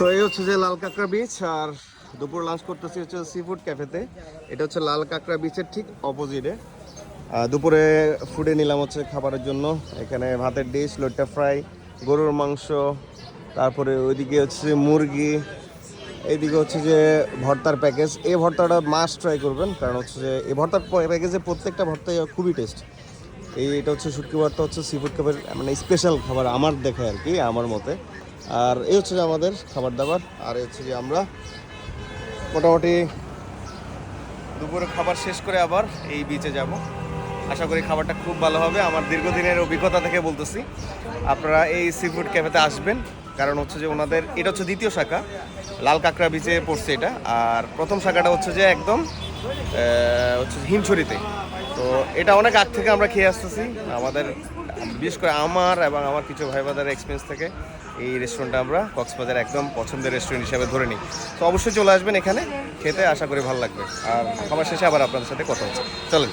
So এই হচ্ছে যে লাল কাঁকড়া বিচ, আর দুপুর লাঞ্চ করতেছি হচ্ছে সি ফুড ক্যাফেতে। এটা হচ্ছে লাল কাঁকড়া বিচের ঠিক অপোজিটে। দুপুরে ফুডে নিলাম হচ্ছে খাবারের জন্য এখানে ভাতের ডিশ, লইট্টা ফ্রাই, গরুর মাংস, তারপরে ওইদিকে হচ্ছে মুরগি, এইদিকে হচ্ছে যে ভর্তার প্যাকেজ। এই ভর্তাটা মাস্ট ট্রাই করবেন, কারণ হচ্ছে যে এই ভর্তার প্যাকেজে প্রত্যেকটা ভর্তাই খুবই টেস্ট। এটা হচ্ছে শুটকি ভর্তা হচ্ছে সি ফুড ক্যাফের মানে স্পেশাল খাবার আমার দেখে আর কি, আমার মতে। আর এই হচ্ছে যে আমাদের খাবার দাবার। আর হচ্ছে যে আমরা মোটামুটি দুপুরে খাবার শেষ করে আবার এই বিচে যাব। আশা করি খাবারটা খুব ভালো হবে। আমার দীর্ঘদিনের অভিজ্ঞতা থেকে বলতেছি, আপনারা এই সি ফুড ক্যাফেতে আসবেন, কারণ হচ্ছে যে ওনাদের এটা হচ্ছে দ্বিতীয় শাখা, লাল কাঁকড়া বিচে পড়ছে এটা। আর প্রথম শাখাটা হচ্ছে যে একদম হচ্ছে হিমছড়িতে। তো এটা অনেক আগ থেকে আমরা খেয়ে আসতেছি। আমাদের বিশেষ করে আমার এবং আমার কিছু ভাই বাদারের এক্সপিরিয়েন্স থেকে এই রেস্টুরেন্টটা আমরা কক্সবাজার একদম পছন্দের রেস্টুরেন্ট হিসাবে ধরে নিই। তো অবশ্যই চলে আসবেন এখানে খেতে, আশা করি ভালো লাগবে। আর খাবার শেষে আবার আপনাদের সাথে কথা হচ্ছে, চলেন।